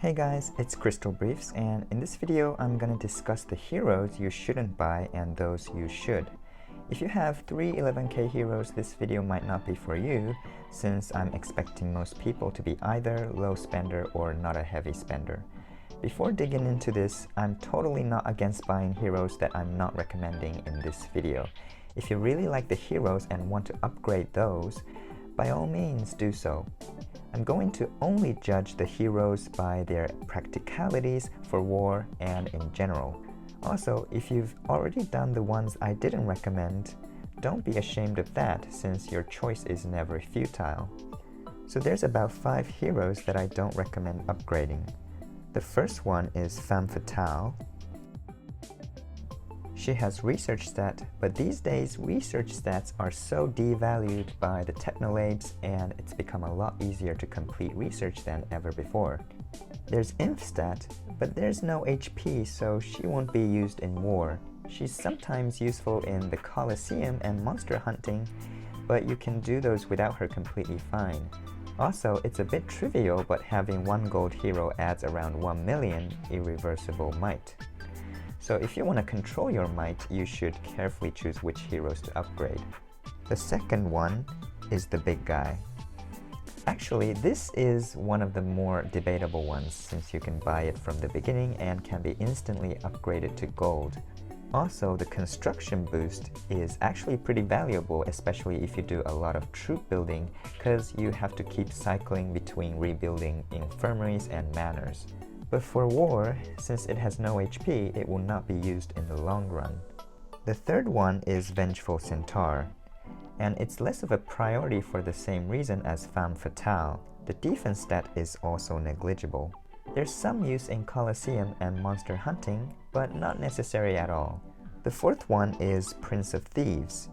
Hey guys, it's Crystal Briefs, and in this video I'm going to discuss the heroes you shouldn't buy and those you should. If you have 3 11k heroes, this video might not be for you, since I'm expecting most people to be either low spender or not a heavy spender. Before digging into this, I'm totally not against buying heroes that I'm not recommending in this video. If you really like the heroes and want to upgrade those, by all means do so. I'm going to only judge the heroes by their practicalities for war and in general. Also, if you've already done the ones I didn't recommend, don't be ashamed of that, since your choice is never futile. So there's about 5 heroes that I don't recommend upgrading. The first one is FEMME FATALE. She has research stat, but these days research stats are so devalued by the technolabes, and it's become a lot easier to complete research than ever before. There's inf stat, but there's no HP, so she won't be used in war. She's sometimes useful in the Colosseum and monster hunting, but you can do those without her completely fine. Also, it's a bit trivial, but having 1 gold hero adds around 1 million irreversible might. So if you want to control your might, you should carefully choose which heroes to upgrade. The second one is the big guy. Actually, this is one of the more debatable ones, since you can buy it from the beginning and can be instantly upgraded to gold. Also, the construction boost is actually pretty valuable, especially if you do a lot of troop building, because you have to keep cycling between rebuilding infirmaries and manors. But for war, since it has no HP, it will not be used in the long run. The third one is Vengeful Centaur, and it's less of a priority for the same reason as FEMME FATALE. The defense stat is also negligible. There's some use in Colosseum and monster hunting, but not necessary at all. The fourth one is Prince of Thieves.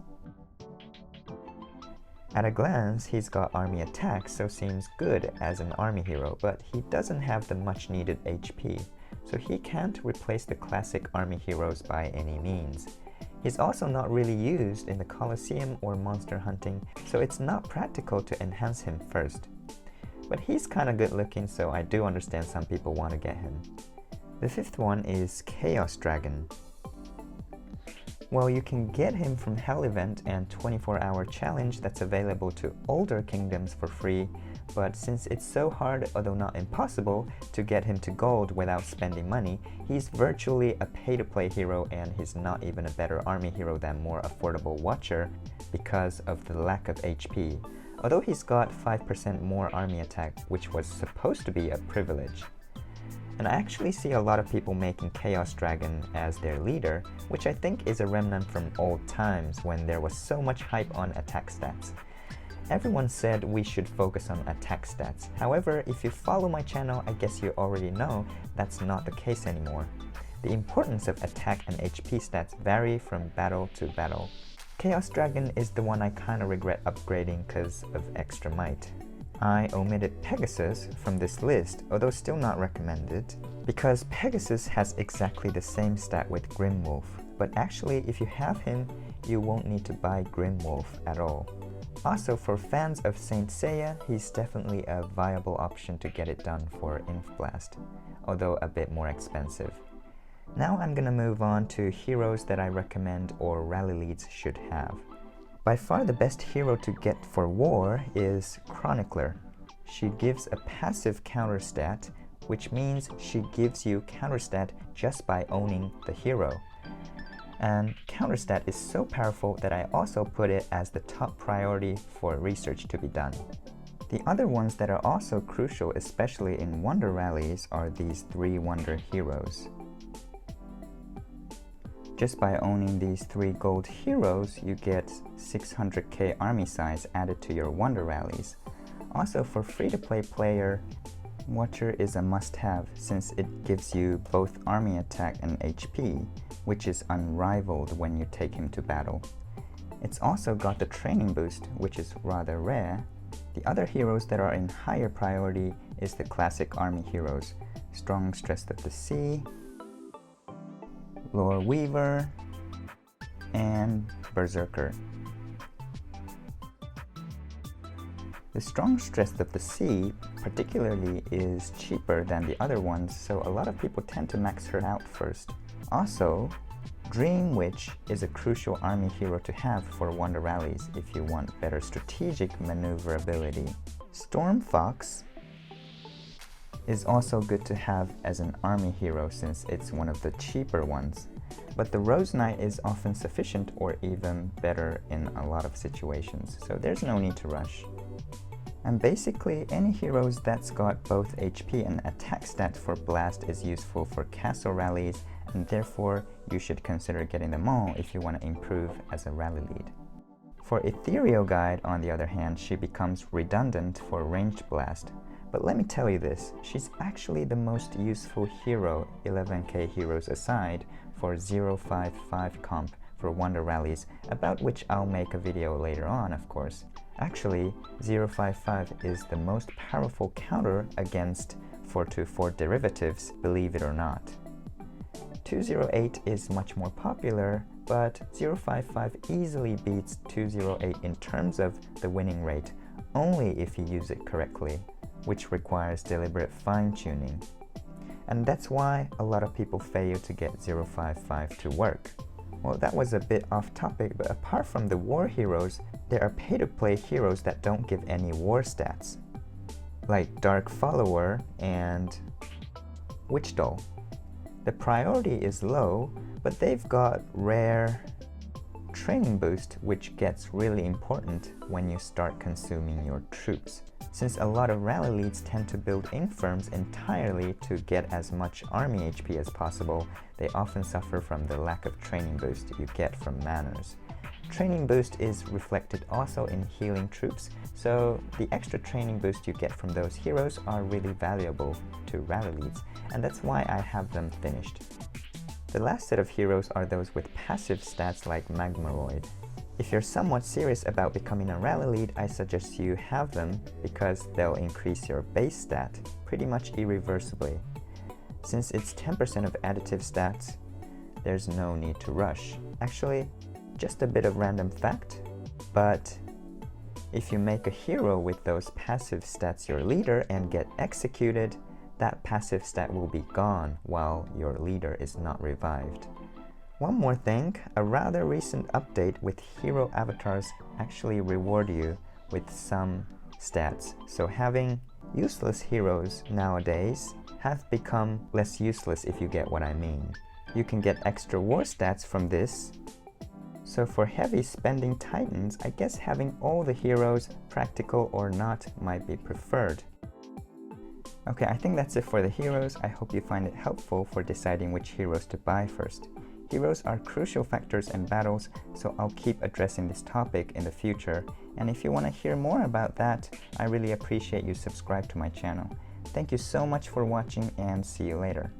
At a glance, he's got army attack, so seems good as an army hero, but he doesn't have the much needed HP, so he can't replace the classic army heroes by any means. He's also not really used in the Colosseum or monster hunting, so it's not practical to enhance him first. But he's kinda good looking, so I do understand some people want to get him. The fifth one is Chaos Dragon. Well, you can get him from Hell Event and 24-hour challenge that's available to older kingdoms for free, but since it's so hard, although not impossible, to get him to gold without spending money, he's virtually a pay-to-play hero, and he's not even a better army hero than more affordable Watcher because of the lack of HP, although he's got 5% more army attack, which was supposed to be a privilege. And I actually see a lot of people making Chaos Dragon as their leader, which I think is a remnant from old times when there was so much hype on attack stats. Everyone said we should focus on attack stats. However, if you follow my channel, I guess you already know that's not the case anymore. The importance of attack and HP stats vary from battle to battle. Chaos Dragon is the one I kinda regret upgrading because of extra might. I omitted Pegasus from this list, although still not recommended, because Pegasus has exactly the same stat with Grimwolf, but actually if you have him, you won't need to buy Grimwolf at all. Also, for fans of Saint Seiya, he's definitely a viable option to get it done for Inf Blast, although a bit more expensive. Now I'm gonna move on to heroes that I recommend or rally leads should have. By far the best hero to get for war is Chronicler. She gives a passive counter stat, which means she gives you counter stat just by owning the hero. And counter stat is so powerful that I also put it as the top priority for research to be done. The other ones that are also crucial, especially in wonder rallies, are these 3 wonder heroes. Just by owning these 3 gold heroes, you get 600k army size added to your wonder rallies. Also, for free-to-play player, Watcher is a must-have since it gives you both army attack and HP, which is unrivaled when you take him to battle. It's also got the training boost, which is rather rare. The other heroes that are in higher priority is the classic army heroes, Strong Stressed of the Sea, Lore Weaver, and Berserker. The strong stress of the C particularly is cheaper than the other ones, so a lot of people tend to max her out first. Also, Dream Witch is a crucial army hero to have for Wonder Rallies if you want better strategic maneuverability. Storm Fox is also good to have as an army hero since it's one of the cheaper ones. But the Rose Knight is often sufficient or even better in a lot of situations, so there's no need to rush. And basically, any heroes that's got both HP and attack stat for Blast is useful for castle rallies, and therefore you should consider getting them all if you want to improve as a rally lead. For Ethereal Guide, on the other hand, she becomes redundant for ranged Blast. But let me tell you this, she's actually the most useful hero, 11k heroes aside, for 055 comp for Wonder Rallies, about which I'll make a video later on, of course. Actually, 055 is the most powerful counter against 424 derivatives, believe it or not. 208 is much more popular, but 055 easily beats 208 in terms of the winning rate, only if you use it correctly, which requires deliberate fine-tuning. And that's why a lot of people fail to get 055 to work. Well, that was a bit off topic, but apart from the war heroes, there are pay-to-play heroes that don't give any war stats, like Dark Follower and Witch Doll. The priority is low, but they've got rare training boost, which gets really important when you start consuming your troops. Since a lot of rally leads tend to build infirms entirely to get as much army HP as possible, they often suffer from the lack of training boost you get from manners. Training boost is reflected also in healing troops, so the extra training boost you get from those heroes are really valuable to rally leads, and that's why I have them finished. The last set of heroes are those with passive stats like Magmaroid. If you're somewhat serious about becoming a rally lead, I suggest you have them because they'll increase your base stat pretty much irreversibly. Since it's 10% of additive stats, there's no need to rush. Actually, just a bit of random fact, but if you make a hero with those passive stats your leader and get executed, that passive stat will be gone while your leader is not revived. One more thing, a rather recent update with hero avatars actually reward you with some stats, so having useless heroes nowadays have become less useless if you get what I mean. You can get extra war stats from this, so for heavy spending titans, I guess having all the heroes, practical or not, might be preferred. Okay, I think that's it for the heroes. I hope you find it helpful for deciding which heroes to buy first. Heroes are crucial factors in battles, so I'll keep addressing this topic in the future, and if you want to hear more about that, I really appreciate you subscribe to my channel. Thank you so much for watching, and see you later.